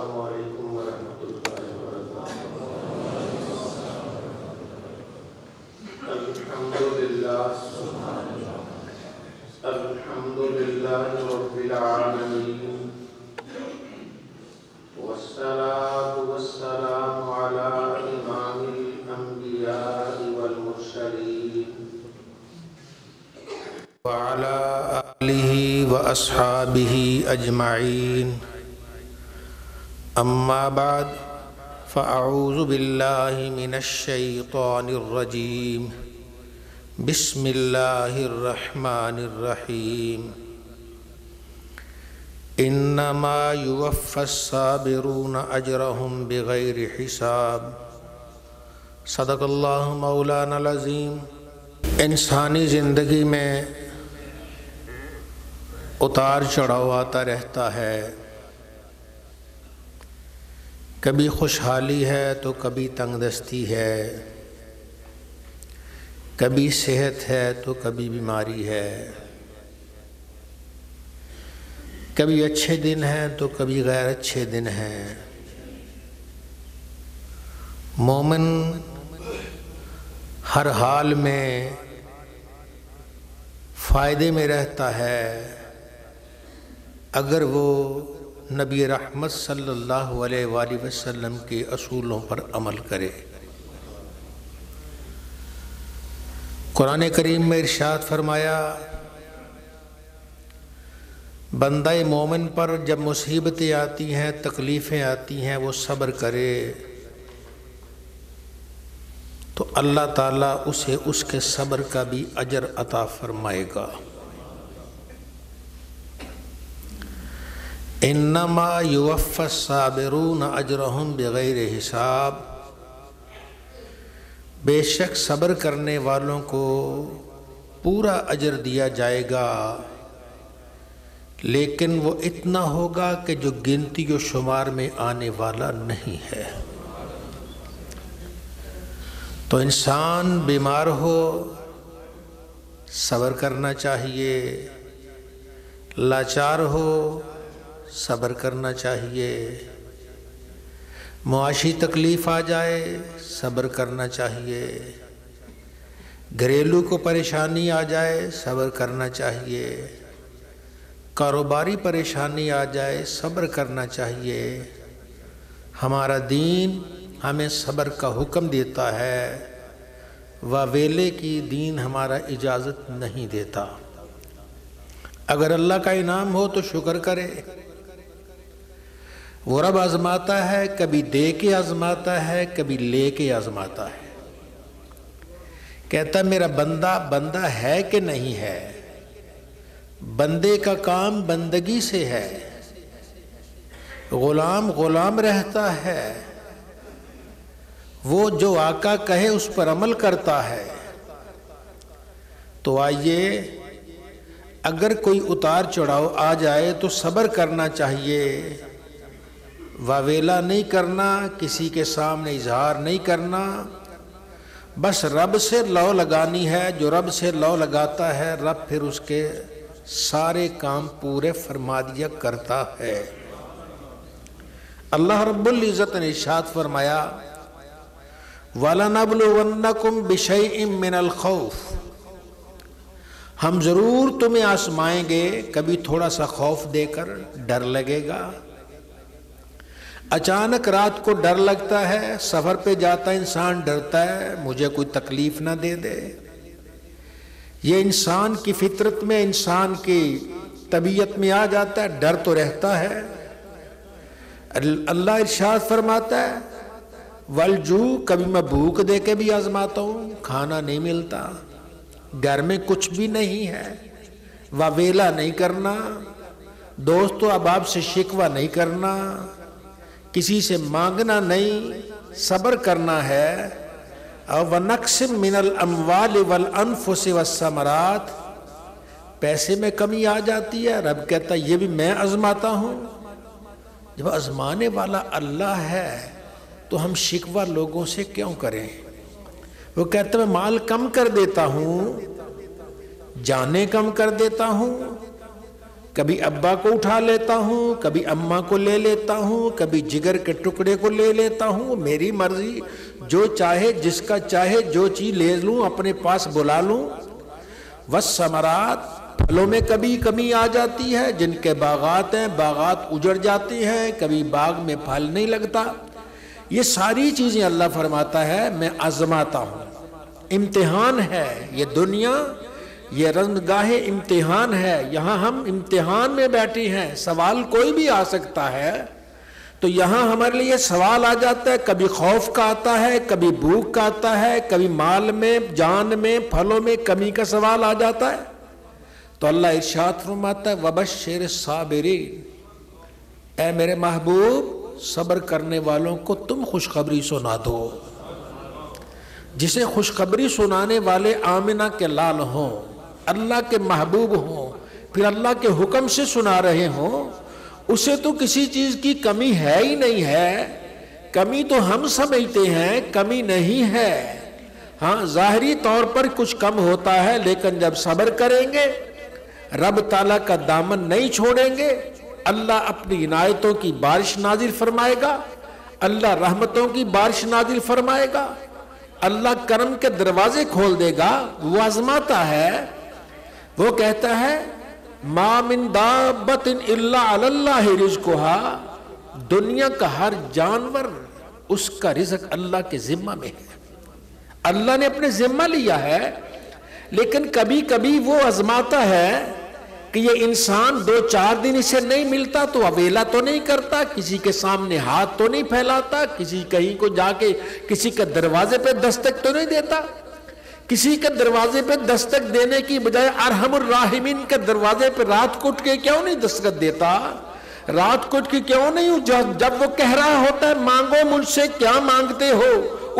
السلام علیکم ورحمۃ اللہ وبرکاتہ۔ الحمد للہ رب العالمین، والصلاة والسلام علی امام الانبیاء والمرسلین وعلى آلہ واصحابہ اجمعین، اما بعد فاعوذ باللہ من الشیطان الرجیم، بسم اللہ الرحمن الرحیم۔ انما یوفی الصابرون اجرهم بغیر حساب، صدق اللہ مولانا العظیم۔ انسانی زندگی میں اتار چڑھاؤ آتا رہتا ہے، کبھی خوشحالی ہے تو کبھی تنگ دستی ہے، کبھی صحت ہے تو کبھی بیماری ہے، کبھی اچھے دن ہیں تو کبھی غیر اچھے دن ہیں۔ مومن ہر حال میں فائدے میں رہتا ہے اگر وہ نبی رحمت صلی اللہ علیہ وآلہ وسلم کے اصولوں پر عمل کرے۔ قرآن کریم میں ارشاد فرمایا، بندہ مومن پر جب مصیبتیں آتی ہیں، تکلیفیں آتی ہیں، وہ صبر کرے تو اللہ تعالیٰ اسے اس کے صبر کا بھی اجر عطا فرمائے گا۔ انما یوفی الصابرون اجرهم بغیر حساب، بے شک صبر کرنے والوں کو پورا اجر دیا جائے گا، لیکن وہ اتنا ہوگا کہ جو گنتی و شمار میں آنے والا نہیں ہے۔ تو انسان بیمار ہو صبر کرنا چاہیے، لاچار ہو صبر کرنا چاہیے، معاشی تکلیف آ جائے صبر کرنا چاہیے، گھریلو کو پریشانی آ جائے صبر کرنا چاہیے، کاروباری پریشانی آ جائے صبر کرنا چاہیے۔ ہمارا دین ہمیں صبر کا حکم دیتا ہے، ویلے کی دین ہمارا اجازت نہیں دیتا۔ اگر اللہ کا انعام ہو تو شکر کرے۔ وہ رب آزماتا ہے، کبھی دے کے آزماتا ہے، کبھی لے کے آزماتا ہے۔ کہتا میرا بندہ ہے کہ نہیں ہے؟ بندے کا کام بندگی سے ہے، غلام رہتا ہے، وہ جو آقا کہے اس پر عمل کرتا ہے۔ تو آئیے، اگر کوئی اتار چڑھاؤ آ جائے تو صبر کرنا چاہیے، واویلا نہیں کرنا، کسی کے سامنے اظہار نہیں کرنا، بس رب سے لو لگانی ہے۔ جو رب سے لو لگاتا ہے، رب پھر اس کے سارے کام پورے فرما دیا کرتا ہے۔ اللہ رب العزت نے ارشاد فرمایا، وَلَنَبْلُوَنَّكُمْ بِشَيْءٍ مِّنَ الْخَوْفِ، ہم ضرور تمہیں آزمائیں گے، کبھی تھوڑا سا خوف دے کر، ڈر لگے گا۔ اچانک رات کو ڈر لگتا ہے، سفر پہ جاتا انسان ڈرتا ہے مجھے کوئی تکلیف نہ دے دے۔ یہ انسان کی فطرت میں، انسان کی طبیعت میں آ جاتا ہے، ڈر تو رہتا ہے۔ اللہ ارشاد فرماتا ہے، والجو، کبھی میں بھوک دے کے بھی آزماتا ہوں، کھانا نہیں ملتا، گھر میں کچھ بھی نہیں ہے، واویلا نہیں کرنا، دوست و احباب سے شکوہ نہیں کرنا، کسی سے مانگنا نہیں، صبر کرنا ہے۔ وَنَقْصٍ مِّنَ الْأَمْوَالِ وَالْأَنفُسِ وَالثَّمَرَاتِ، پیسے میں کمی آ جاتی ہے، رب کہتا ہے یہ بھی میں آزماتا ہوں۔ جب آزمانے والا اللہ ہے تو ہم شکوہ لوگوں سے کیوں کریں؟ وہ کہتا ہے میں مال کم کر دیتا ہوں، جانیں کم کر دیتا ہوں، کبھی ابا کو اٹھا لیتا ہوں، کبھی اماں کو لے لیتا ہوں، کبھی جگر کے ٹکڑے کو لے لیتا ہوں، میری مرضی، جو چاہے جس کا چاہے جو چیز لے لوں اپنے پاس بلا لوں۔ والثمرات، پھلوں میں کبھی کمی آ جاتی ہے، جن کے باغات ہیں باغات اجڑ جاتے ہیں، کبھی باغ میں پھل نہیں لگتا۔ یہ ساری چیزیں اللہ فرماتا ہے میں آزماتا ہوں، امتحان ہے یہ دنیا، یہ رزمگاہ امتحان ہے، یہاں ہم امتحان میں بیٹھے ہیں، سوال کوئی بھی آ سکتا ہے۔ تو یہاں ہمارے لیے سوال آ جاتا ہے، کبھی خوف کا آتا ہے، کبھی بھوک کا آتا ہے، کبھی مال میں، جان میں، پھلوں میں کمی کا سوال آ جاتا ہے۔ تو اللہ ارشاد فرماتا ہے وَبَشِّرِ الصَّابِرِينَ، اے میرے محبوب صبر کرنے والوں کو تم خوشخبری سنا دو۔ جسے خوشخبری سنانے والے آمنہ کے لال ہوں، اللہ کے محبوب ہوں، پھر اللہ کے حکم سے سنا رہے ہوں، اسے تو کسی چیز کی کمی ہے ہی نہیں ہے۔ کمی تو ہم سمجھتے ہیں، کمی نہیں ہے، ہاں ظاہری طور پر کچھ کم ہوتا ہے، لیکن جب صبر کریں گے رب تعالیٰ کا دامن نہیں چھوڑیں گے، اللہ اپنی عنایتوں کی بارش نازل فرمائے گا، اللہ رحمتوں کی بارش نازل فرمائے گا، اللہ کرم کے دروازے کھول دے گا۔ وہ آزماتا ہے، وہ کہتا ہے ما من دابت الا علی اللہ رزقها، دنیا کا ہر جانور اس کا رزق اللہ کے ذمہ میں ہے، اللہ نے اپنے ذمہ لیا ہے، لیکن کبھی کبھی وہ آزماتا ہے کہ یہ انسان 2-4 دن اسے نہیں ملتا تو اویلا تو نہیں کرتا، کسی کے سامنے ہاتھ تو نہیں پھیلاتا، کسی کہیں کو جا کے کسی کے دروازے پہ دستک تو نہیں دیتا، کسی کے دروازے پہ دستک دینے کی بجائے ارحم الراحمین کے دروازے پہ رات کٹ کے کیوں نہیں دستک دیتا؟ رات کٹ کے کیوں نہیں؟ جب وہ کہہ رہا ہوتا ہے مانگو مجھ سے، کیا مانگتے ہو،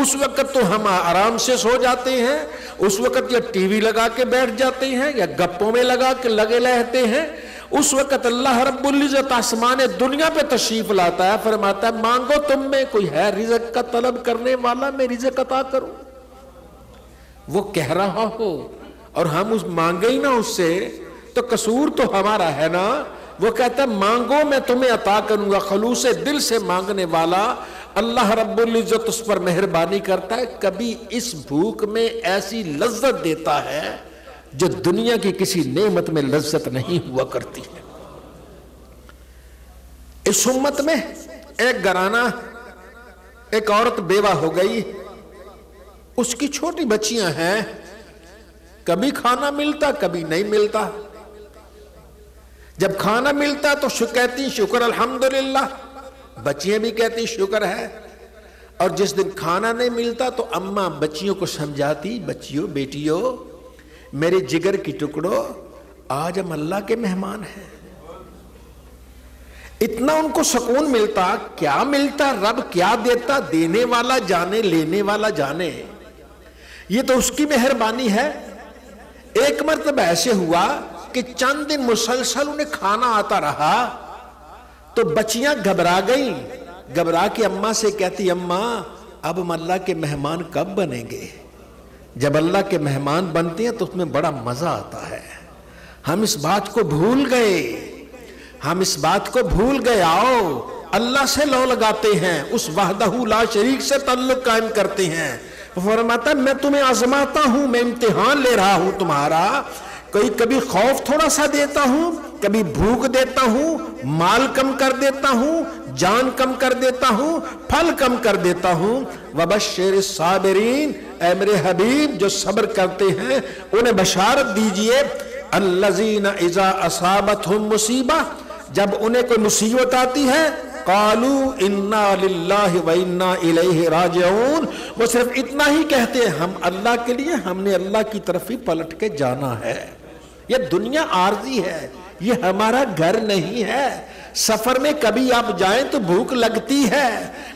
اس وقت تو ہم آرام سے سو جاتے ہیں، اس وقت یا ٹی وی لگا کے بیٹھ جاتے ہیں یا گپوں میں لگا کے لگے رہتے ہیں۔ اس وقت اللہ رب العزت آسمان دنیا پہ تشریف لاتا ہے، فرماتا ہے مانگو تم میں کوئی ہے رزق کا طلب کرنے والا، میں رزق عطا کروں۔ وہ کہہ رہا ہو اور ہم اس مانگے ہی نہ اس سے، تو قصور تو ہمارا ہے نا۔ وہ کہتا ہے مانگو میں تمہیں عطا کروں گا، خلوص دل سے مانگنے والا اللہ رب العزت اس پر مہربانی کرتا ہے، کبھی اس بھوک میں ایسی لذت دیتا ہے جو دنیا کی کسی نعمت میں لذت نہیں ہوا کرتی ہے۔ اس امت میں ایک گھرانہ، ایک عورت بیوہ ہو گئی، اس کی چھوٹی بچیاں ہیں، کبھی کھانا ملتا کبھی نہیں ملتا، جب کھانا ملتا تو کہتی شکر الحمدللہ، بچیاں بھی کہتی شکر ہے، اور جس دن کھانا نہیں ملتا تو اماں بچیوں کو سمجھاتی بچیوں بیٹیوں میرے جگر کی ٹکڑوں آج ہم اللہ کے مہمان ہیں۔ اتنا ان کو سکون ملتا، کیا ملتا، رب کیا دیتا، دینے والا جانے لینے والا جانے، یہ تو اس کی مہربانی ہے۔ ایک مرتبہ ایسے ہوا کہ چند دن مسلسل انہیں کھانا آتا رہا تو بچیاں گھبرا گئیں، گھبرا کے اماں سے کہتی اماں اب ہم اللہ کے مہمان کب بنیں گے؟ جب اللہ کے مہمان بنتے ہیں تو اس میں بڑا مزہ آتا ہے، ہم اس بات کو بھول گئے، ہم اس بات کو بھول گئے، آؤ اللہ سے لو لگاتے ہیں، اس وحدہ لا شریک سے تعلق قائم کرتے ہیں۔ فرماتا ہے میں تمہیں آزماتا ہوں، میں امتحان لے رہا ہوں تمہارا، کبھی خوف تھوڑا سا دیتا ہوں، کبھی بھوک دیتا ہوں، مال کم کر دیتا ہوں، جان کم کر دیتا ہوں، پھل کم کر دیتا ہوں۔ وبشر الصابرین، اے میرے حبیب جو صبر کرتے ہیں انہیں بشارت دیجئے، الذین اذا اصابتہم مصیبہ، جب انہیں کوئی مصیبت آتی ہے قالوا انا للہ و انا الیہ راجعون، وہ صرف اتنا ہی کہتے ہیں ہم اللہ کے لیے، ہم نے اللہ کی طرف ہی پلٹ کے جانا ہے۔ یہ دنیا عارضی ہے، یہ ہمارا گھر نہیں ہے۔ سفر میں کبھی آپ جائیں تو بھوک لگتی ہے،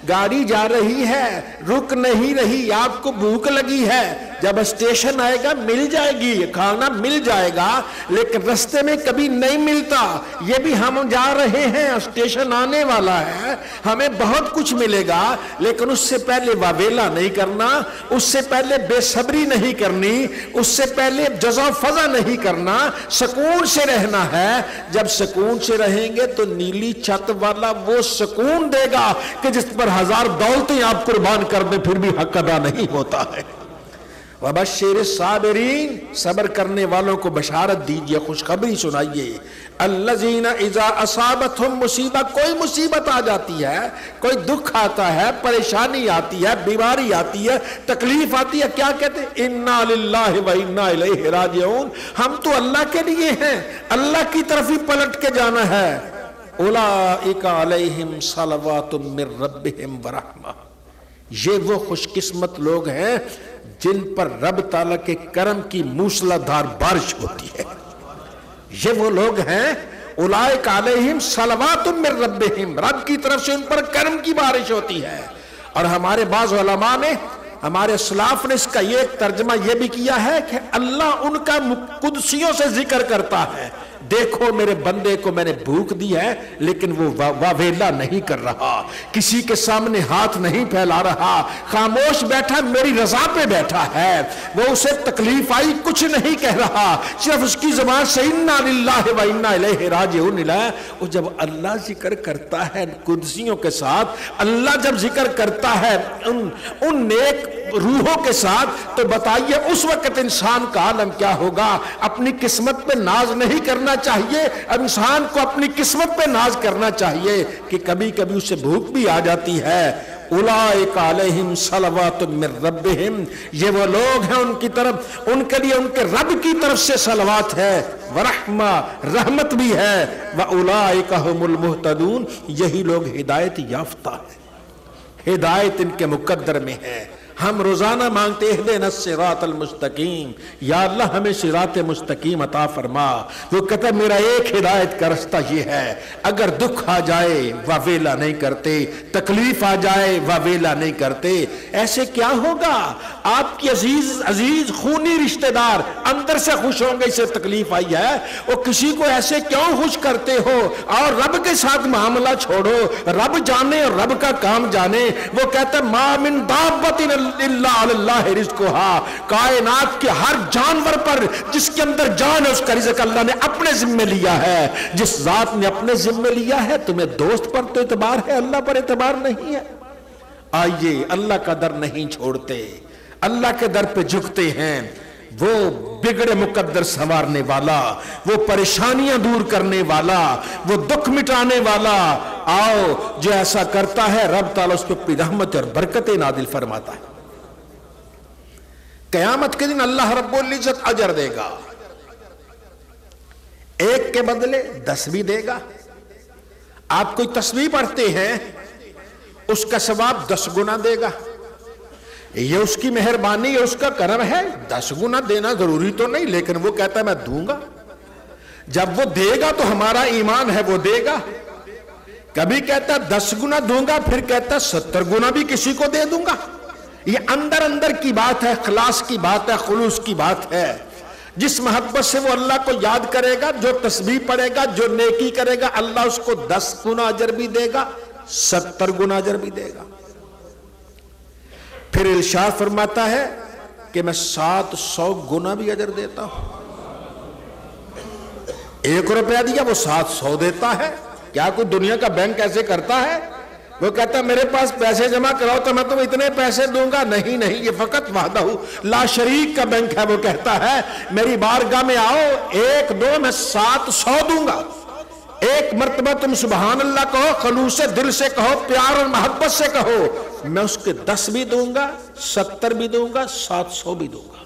گاڑی جا رہی ہے رک نہیں رہی، آپ کو بھوک لگی ہے، جب اسٹیشن آئے گا مل جائے گی، کھانا مل جائے گا، لیکن رستے میں کبھی نہیں ملتا۔ یہ بھی ہم جا رہے ہیں، اسٹیشن آنے والا ہے، ہمیں بہت کچھ ملے گا، لیکن اس سے پہلے واویلا نہیں کرنا، اس سے پہلے بے صبری نہیں کرنی، اس سے پہلے جزا فضا نہیں کرنا، سکون سے رہنا ہے۔ جب سکون سے رہیں گے تو نیلی چھت والا وہ سکون دے گا کہ جس پر ہزار دولتیں آپ قربان کر دیں پھر بھی حق ادا نہیں ہوتا ہے۔ وَبَشِّرِ الصَّابِرِينَ، صبر کرنے والوں کو بشارت دیجئے، خوشخبری سنائیے۔ الَّذِينَ إِذَا أَصَابَتْهُمْ مصیبہ، کوئی مصیبت آ جاتی ہے، کوئی دکھ آتا ہے، پریشانی آتی ہے، بیماری آتی ہے، تکلیف آتی ہے، کیا کہتے ہیں؟ اِنَّا لِلَّهِ وَإِنَّا إِلَيْهِ رَاجِعُونَ، ہم تو اللہ کے لیے ہیں، اللہ کی طرف ہی پلٹ کے جانا ہے۔ اولئک علیہم صلوات من ربہم ورحمہ، یہ وہ خوش قسمت لوگ ہیں جن پر رب تعالیٰ کے کرم کی موسلادھار بارش ہوتی ہے۔ یہ وہ لوگ ہیں اولئک علیہم صلوات من ربہم، رب کی طرف سے ان پر کرم کی بارش ہوتی ہے۔ اور ہمارے بعض علماء نے، ہمارے اسلاف نے اس کا یہ ترجمہ یہ بھی کیا ہے کہ اللہ ان کا قدسیوں سے ذکر کرتا ہے، دیکھو میرے بندے کو میں نے بھوک دی ہے لیکن وہ واویلا نہیں کر رہا، کسی کے سامنے ہاتھ نہیں پھیلا رہا، خاموش بیٹھا، میری رضا پہ بیٹھا ہے، وہ اسے تکلیف آئی کچھ نہیں کہہ رہا، صرف اس کی زبان سے اِنَّا لِلَّهِ وَإِنَّا إِلَيْهِ رَاجِعُونَ۔ اور جب اللہ ذکر کرتا ہے قدسیوں کے ساتھ، اللہ جب ذکر کرتا ہے ان نیک روحوں کے ساتھ، تو بتائیے اس وقت انسان کا عالم کیا ہوگا؟ اپنی قسمت پہ ناز نہیں کرنا چاہیے، انسان کو اپنی قسمت پہ ناز کرنا چاہیے کہ کبھی کبھی اسے بھوک بھی آ جاتی ہے۔ اولئک علیہم صلوات من ربہم، یہ وہ لوگ ہیں ان کی طرف، ان کے لیے ان کے رب کی طرف سے صلوات ہے، ورحمہ، رحمت بھی ہے، واولئک ھم المہتدون، یہی لوگ ہدایت یافتہ ہیں، ہدایت ان کے مقدر میں ہے۔ ہم روزانہ مانگتے اہدنا الصراط المستقیم، یا اللہ ہمیں صراط مستقیم عطا فرما۔ وہ کہتا ہے میرا ایک ہدایت کا رستہ یہ ہے، اگر دکھ آ جائے واویلا نہیں کرتے، تکلیف آ جائے واویلا نہیں کرتے۔ ایسے کیا ہوگا؟ آپ کی عزیز خونی رشتہ دار اندر سے خوش ہوں گے اسے تکلیف آئی ہے، وہ کسی کو ایسے کیوں خوش کرتے ہو؟ اور رب کے ساتھ معاملہ چھوڑو، رب جانے اور رب کا کام جانے۔ وہ کہتا ہے ما من دابۃ الا علی اللہ رزقھا، کائنات کے ہر جانور پر جس کے اندر جان ہے اس کا رزق اللہ نے اپنے ذمہ لیا ہے۔ جس ذات نے اپنے ذمہ لیا ہے، تمہیں دوست پر تو اعتبار ہے، اللہ پر اعتبار نہیں ہے۔ آئیے اللہ کا در نہیں چھوڑتے، اللہ کے در پہ جھکتے ہیں۔ وہ بگڑے مقدر سنوارنے والا، وہ پریشانیاں دور کرنے والا، وہ دکھ مٹانے والا، آؤ جو ایسا کرتا ہے رب تعالیٰ اس پہ اپنی رحمت اور برکتیں نازل فرماتا ہے۔ قیامت کے دن اللہ رب العزت اجر دے گا، ایک کے بدلے 10 بھی دے گا۔ آپ کوئی تسبیح پڑھتے ہیں، اس کا ثواب 10 گنا دے گا۔ یہ اس کی مہربانی، یہ اس کا کرم ہے، 10 گنا دینا ضروری تو نہیں، لیکن وہ کہتا ہے میں دوں گا۔ جب وہ دے گا تو ہمارا ایمان ہے وہ دے گا۔ کبھی کہتا ہے 10 گنا دوں گا، پھر کہتا ہے 70 گنا بھی کسی کو دے دوں گا۔ یہ اندر کی بات ہے، اخلاص کی بات ہے، خلوص کی بات ہے۔ جس محبت سے وہ اللہ کو یاد کرے گا، جو تسبیح پڑھے گا، جو نیکی کرے گا، اللہ اس کو 10 گنا اجر بھی دے گا، 70 گنا اجر بھی دے گا۔ پھر ارشاد فرماتا ہے کہ میں 700 گنا بھی اجر دیتا ہوں۔ 1 روپیہ دیا وہ 700 دیتا ہے۔ کیا کوئی دنیا کا بینک ایسے کرتا ہے؟ وہ کہتا ہے میرے پاس پیسے جمع کراؤ تو میں تمہیں اتنے پیسے دوں گا، نہیں نہیں، یہ فقط وعدہ لا شریک کا بینک ہے۔ وہ کہتا ہے میری بارگاہ میں آؤ، 1 2 میں 700 دوں گا۔ ایک مرتبہ تم سبحان اللہ کہو، خلوص دل سے کہو، پیار اور محبت سے کہو، میں اس کے 10 بھی دوں گا، 70 بھی دوں گا، 700 بھی دوں گا۔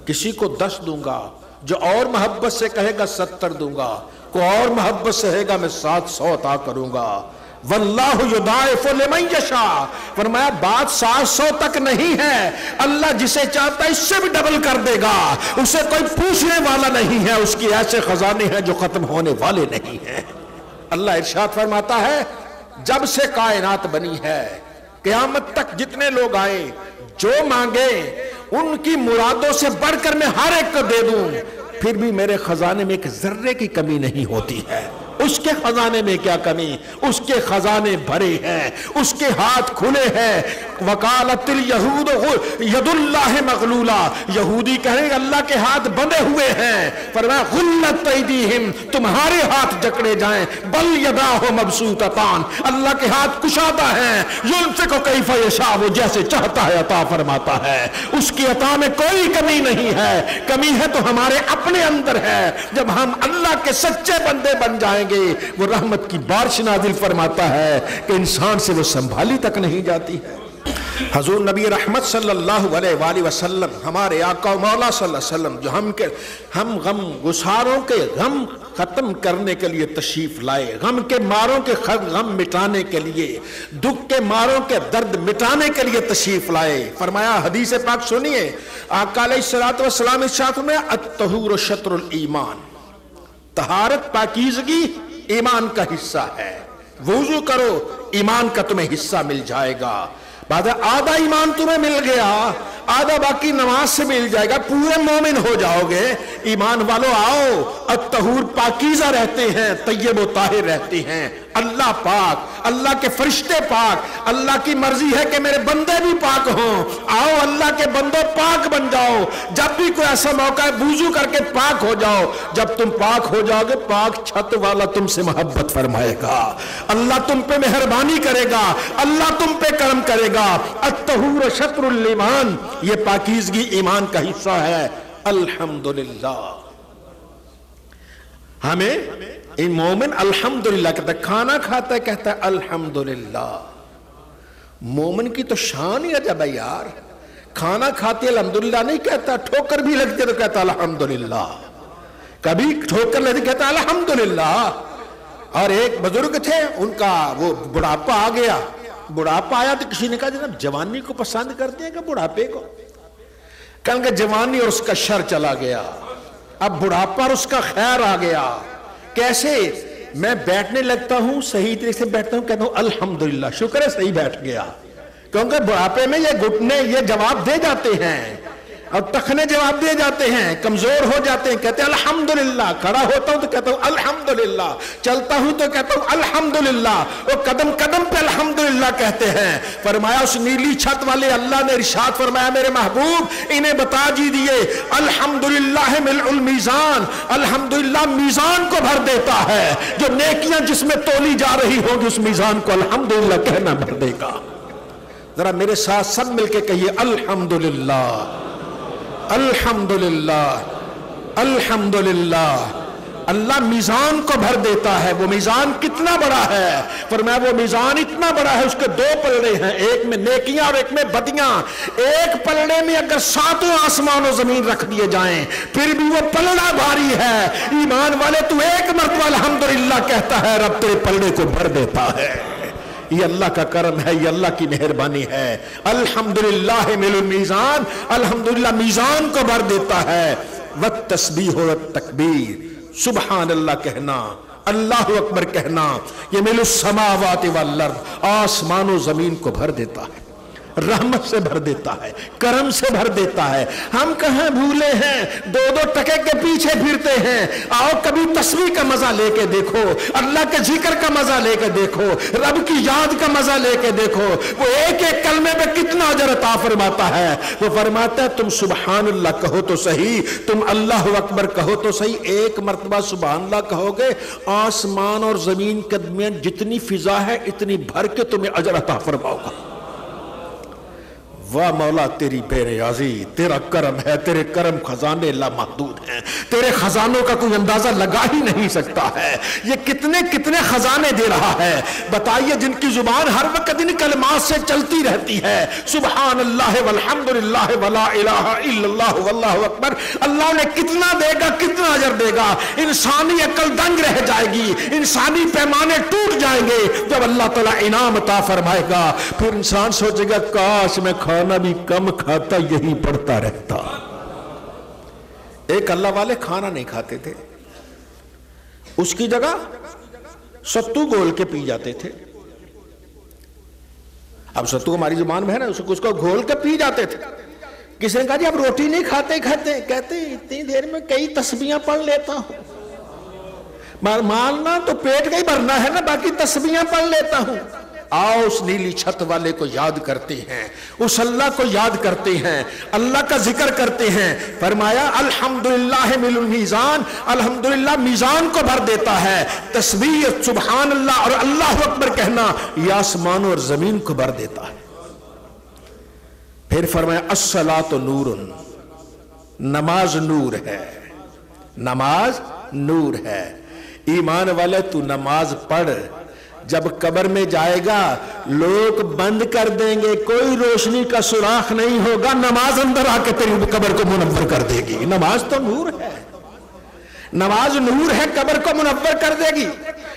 کسی کو 10 دوں گا، جو اور محبت سے کہے گا 70 دوں گا، کوئی اور محبت سے کہے گا میں 700 عطا کروں گا۔ واللہ یضاعف لمن یشاء، فرمایا بات 700 تک نہیں ہے، اللہ جسے چاہتا ہے اس سے بھی ڈبل کر دے گا، اسے کوئی پوچھنے والا نہیں ہے، اس کی ایسے خزانے ہیں جو ختم ہونے والے نہیں ہیں۔ اللہ ارشاد فرماتا ہے جب سے کائنات بنی ہے قیامت تک جتنے لوگ آئے جو مانگے ان کی مرادوں سے بڑھ کر میں ہر ایک کو دے دوں، پھر بھی میرے خزانے میں ایک ذرے کی کمی نہیں ہوتی ہے۔ اس کے خزانے میں کیا کمی؟ اس کے خزانے بھرے ہیں، اس کے ہاتھ کھلے ہیں۔ وقالت الیہود ید اللہ مغلولہ، یہودی کہیں اللہ کے ہاتھ بندے ہوئے ہیں، فرمایا غلت ایدیہم، تمہارے ہاتھ جکڑے جائیں، بل یداہ مبسوطتان، اللہ کے ہاتھ کشادہ ہیں، ینفق کیف یشاء، وہ جیسے چاہتا ہے عطا فرماتا ہے، اس کی عطا میں کوئی کمی نہیں ہے۔ کمی ہے تو ہمارے اپنے اندر ہے۔ جب ہم اللہ کے سچے بندے بن جائیں گے، وہ رحمت کی بارش نازل فرماتا ہے کہ انسان سے وہ سنبھالی تک نہیں جاتی ہے۔ حضور نبی رحمت صلی اللہ علیہ وآلہ وسلم، ہمارے آقا و مولا صلی اللہ علیہ وسلم، جو ہم غم گساروں کے غم ختم کرنے کے لیے تشریف لائے، غم کے ماروں کے غم مٹانے کے لیے، دکھ کے ماروں کے درد مٹانے کے لیے تشریف لائے۔ فرمایا، حدیث پاک سنیے، آقا علیہ الصلوۃ والسلام ارشاد فرمایا، الطہور شطر الایمان، طہارت پاکیزگی ایمان کا حصہ ہے، وضو کرو ایمان کا تمہیں حصہ مل جائے گا۔ بعد آدھا ایمان تمہیں مل گیا، آدھا باقی نماز سے مل جائے گا، پورے مومن ہو جاؤ گے۔ ایمان والو آؤ، الطہور پاکیزہ رہتے ہیں، طیب و طاہر رہتے ہیں، اللہ پاک، اللہ کے فرشتے پاک، اللہ کی مرضی ہے کہ میرے بندے بھی پاک ہوں۔ آؤ اللہ کے بندوں پاک بن جاؤ، جب بھی کوئی ایسا موقع ہے وضو کر کے پاک ہو جاؤ۔ جب تم پاک ہو جاؤ گے، پاک چھت والا تم سے محبت فرمائے گا، اللہ تم پہ مہربانی کرے گا، اللہ تم پہ کرم کرے گا۔ الطہور شطر الایمان، یہ پاکیزگی ایمان کا حصہ ہے۔ الحمدللہ، ہمیں مومن الحمدللہ کہتا ہے، کھانا کھاتا ہے کہتا ہے الحمدللہ۔ مومن کی تو شان ہی عجب ہے یار، کھانا کھاتے الحمدللہ نہیں کہتا، ٹھوکر بھی لگتے تو کہتا الحمدللہ، کبھی ٹھوکر لگتی کہتا الحمدللہ۔ اور ایک بزرگ تھے، ان کا وہ بڑھاپا آ گیا، بڑھاپا آیا تو کسی نے کہا جناب جوانی کو پسند کرتے ہیں کہ بڑھاپے کو؟ کہا کہ جوانی اور اس کا شر چلا گیا، اب بڑھاپا اور اس کا خیر آ گیا۔ کیسے؟ میں بیٹھنے لگتا ہوں، صحیح طریقے سے بیٹھتا ہوں، کہتا ہوں الحمدللہ، شکر ہے صحیح بیٹھ گیا، کیونکہ بڑھاپے میں یہ گھٹنے یہ جواب دے جاتے ہیں اور ٹخنے جواب دے جاتے ہیں، کمزور ہو جاتے ہیں، کہتے ہیں الحمدللہ۔ کھڑا ہوتا ہوں تو کہتا ہوں الحمدللہ، چلتا ہوں تو کہتا ہوں الحمدللہ، وہ قدم قدم پہ الحمدللہ کہتے ہیں۔ فرمایا اس نیلی چھت والے اللہ نے ارشاد فرمایا، میرے محبوب انہیں بتا دیجئے الحمدللہ ملء المیزان، الحمدللہ میزان کو بھر دیتا ہے، جو نیکیاں جس میں تولی جا رہی ہوں گی اس میزان کو الحمدللہ کہنا بھر دے گا۔ ذرا میرے ساتھ سب مل کے کہیے الحمدللہ، الحمدللہ، الحمدللہ۔ اللہ میزان کو بھر دیتا ہے۔ وہ میزان کتنا بڑا ہے؟ فرمایا وہ میزان اتنا بڑا ہے، اس کے دو پلڑے ہیں، ایک میں نیکیاں اور ایک میں بدیاں۔ ایک پلڑے میں اگر ساتوں آسمان و زمین رکھ دیے جائیں پھر بھی وہ پلڑا بھاری ہے۔ ایمان والے تو ایک مرتبہ الحمدللہ کہتا ہے، رب تیرے پلڑے کو بھر دیتا ہے۔ یہ اللہ کا کرم ہے، یہ اللہ کی مہربانی ہے۔ الحمدللہ ملء المیزان، الحمدللہ میزان کو بھر دیتا ہے۔ والتسبیح والتکبیر، سبحان اللہ کہنا، اللہ اکبر کہنا، یہ ملء السماوات والارض، آسمان و زمین کو بھر دیتا ہے، رحمت سے بھر دیتا ہے، کرم سے بھر دیتا ہے۔ ہم کہاں بھولے ہیں، دو دو ٹکے کے پیچھے پھرتے ہیں۔ آؤ کبھی تسبیح کا مزہ لے کے دیکھو، اللہ کے ذکر کا مزہ لے کے دیکھو، رب کی یاد کا مزہ لے کے دیکھو، وہ ایک ایک کلمے پہ کتنا اجر عطا فرماتا ہے۔ وہ فرماتا ہے تم سبحان اللہ کہو تو صحیح، تم اللہ اکبر کہو تو صحیح، ایک مرتبہ سبحان اللہ کہو گے، آسمان اور زمین کے درمیان جتنی فضا ہے اتنی بھر کے تمہیں اجر عطا فرماؤ گا۔ واہ مولا تیری بے نیازی، تیرا کرم ہے، تیرے کرم خزانے لامحدود ہیں، تیرے خزانوں کا کوئی اندازہ لگا ہی نہیں سکتا ہے۔ یہ کتنے کتنے خزانے دے رہا ہے، بتائیے جن کی زبان ہر وقت ان کلمات سے چلتی رہتی ہے، سبحان اللہ والحمدللہ ولا الہ الا اللہ واللہ اکبر۔ اللہ نے کتنا دے گا، کتنا اجر دے گا۔ انسانی عقل دنگ رہ جائے گی، انسانی پیمانے ٹوٹ جائیں گے جب اللہ تعالیٰ انعام عطا فرمائے گا۔ پھر انسان سوچے گا کاش میں کھانا بھی کم کھاتا، یہی پڑھتا رہتا۔ ایک اللہ والے کھانا نہیں کھاتے تھے، اس کی جگہ ستو گول کے پی جاتے تھے۔ اب ستو ہماری زبان میں ہے نا، اس کو گھول کے پی جاتے تھے۔ کسی نے کہا جی اب روٹی نہیں کھاتے کہتے اتنی دیر میں کئی تسبیحاں پڑھ لیتا ہوں، مالنا تو پیٹ کا ہی بھرنا ہے نا، باقی تسبیحاں پڑھ لیتا ہوں۔ آؤ اس نیلی چھت والے کو یاد کرتے ہیں، اس اللہ کو یاد کرتے ہیں، اللہ کا ذکر کرتے ہیں۔ فرمایا الحمدللہ مل المیزان، الحمدللہ میزان کو بھر دیتا ہے۔ تسبیح سبحان اللہ اور اللہ اکبر کہنا یہ آسمان اور زمین کو بھر دیتا ہے۔ پھر فرمایا الصلاۃ نور، نماز نور ہے، نماز نور ہے۔ ایمان والے تو نماز پڑھ، جب قبر میں جائے گا لوگ بند کر دیں گے، کوئی روشنی کا سوراخ نہیں ہوگا، نماز اندر آ کے تیری قبر کو منور کر دے گی۔ نماز تو نور ہے، نماز نور ہے، قبر کو منور کر دے گی،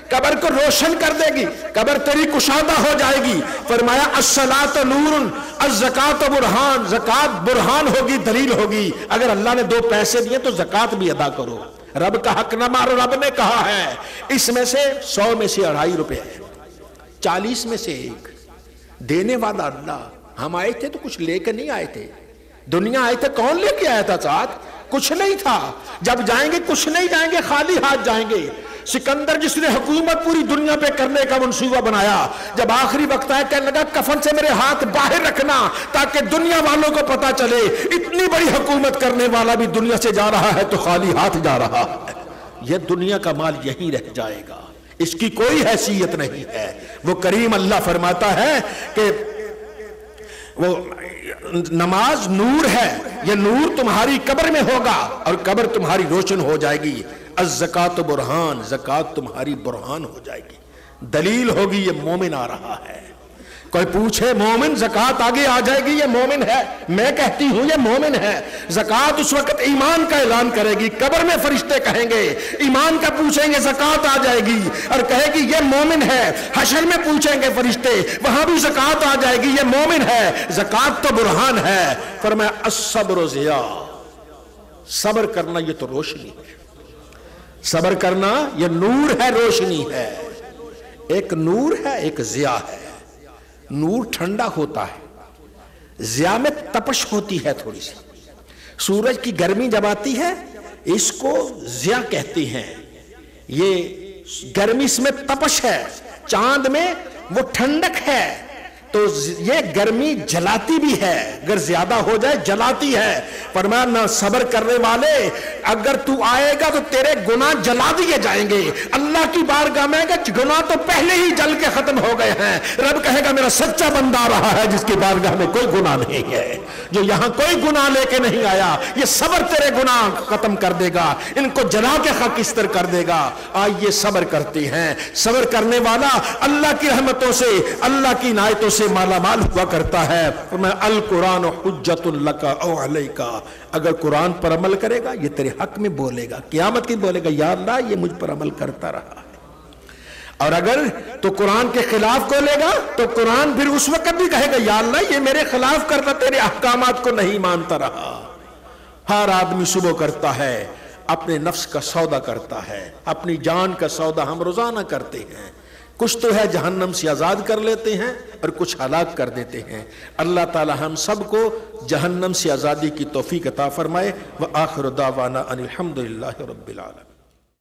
قبر کو روشن کر دے گی، قبر تیری کشادہ ہو جائے گی۔ فرمایا الصلاۃ نور الزکوٰۃ برہان، زکوٰۃ برہان ہوگی، دلیل ہوگی۔ اگر اللہ نے 2 پیسے دیے تو زکوٰۃ بھی ادا کرو، رب کا حق نہ مارو، رب نے کہا ہے۔ اس میں سے 100 میں سے 2.5 روپے ہے، 40 میں سے 1 دینے والا اللہ۔ ہم آئے تھے تو کچھ لے کے نہیں آئے تھے، دنیا آئے تھے کون لے کے آیا تھا ساتھ؟ کچھ نہیں تھا۔ جب جائیں گے کچھ نہیں جائیں گے، خالی ہاتھ جائیں گے۔ سکندر جس نے حکومت پوری دنیا پہ کرنے کا منصوبہ بنایا، جب آخری وقت آیا کہنے لگا کفن سے میرے ہاتھ باہر رکھنا تاکہ دنیا والوں کو پتا چلے اتنی بڑی حکومت کرنے والا بھی دنیا سے جا رہا ہے تو خالی ہاتھ جا رہا ہے، یہ دنیا کا مال یہیں رہ جائے گا، اس کی کوئی حیثیت نہیں ہے۔ وہ کریم اللہ فرماتا ہے کہ وہ نماز نور ہے، یہ نور تمہاری قبر میں ہوگا اور قبر تمہاری روشن ہو جائے گی۔ الزکوٰۃ برہان، زکوٰۃ تمہاری برہان ہو جائے گی، دلیل ہوگی یہ مومن آ رہا ہے۔ کوئی پوچھے مومن زکوٰۃ آگے آ جائے گی، یہ مومن ہے، میں کہتی ہوں یہ مومن ہے۔ زکوٰۃ اس وقت ایمان کا اعلان کرے گی، قبر میں فرشتے کہیں گے، ایمان کا پوچھیں گے زکوٰۃ آ جائے گی اور کہے گی یہ مومن ہے۔ حشر میں پوچھیں گے فرشتے، وہاں بھی زکوٰۃ آ جائے گی، یہ مومن ہے۔ زکوٰۃ تو برہان ہے۔ فرمایا الصبر ضیاء، صبر کرنا یہ تو روشنی ہے، صبر کرنا یہ نور ہے، روشنی ہے۔ ایک نور ہے، ایک ضیاء ہے۔ نور ٹھنڈا ہوتا ہے، ضیاء میں تپش ہوتی ہے تھوڑی سی۔ سورج کی گرمی جب آتی ہے اس کو ضیاء کہتے ہیں، یہ گرمی اس میں تپش ہے، چاند میں وہ ٹھنڈک ہے، تو یہ گرمی جلاتی بھی ہے، اگر زیادہ ہو جائے جلاتی ہے۔ فرمایا نہ صبر کرنے والے، اگر تو آئے گا تو تیرے گناہ جلا دیے جائیں گے۔ اللہ کی بارگاہ میں کہ گناہ تو پہلے ہی جل کے ختم ہو گئے ہیں، رب کہے گا میرا سچا بندہ آ رہا ہے جس کی بارگاہ میں کوئی گناہ نہیں ہے، جو یہاں کوئی گناہ لے کے نہیں آیا، یہ صبر تیرے گناہ ختم کر دے گا، ان کو جلا کے خاکستر کر دے گا۔ آئیے صبر کرتے ہیں، صبر کرنے والا اللہ کی رحمتوں سے، اللہ کی عنایتوں سے مالا مال ہوا کرتا ہے۔ میں القرآن حجت لک او علیک، اگر قرآن پر عمل کرے گا یہ تیرے حق میں بولے گا، قیامت کی بولے گا یا اللہ یہ مجھ پر عمل کرتا رہا ہے، اور اگر تو قرآن کے خلاف کو لے گا تو قرآن پھر اس وقت بھی کہے گا یا اللہ یہ میرے خلاف کرتا، تیرے احکامات کو نہیں مانتا رہا۔ ہر آدمی صبح کرتا ہے، اپنے نفس کا سودا کرتا ہے، اپنی جان کا سودا ہم روزانہ کرتے ہیں، کچھ تو ہے جہنم سے آزاد کر لیتے ہیں اور کچھ ہلاک کر دیتے ہیں۔ اللہ تعالی ہم سب کو جہنم سے آزادی کی توفیق عطا فرمائے۔ وآخر دعوانا ان الحمدللہ رب العالمین۔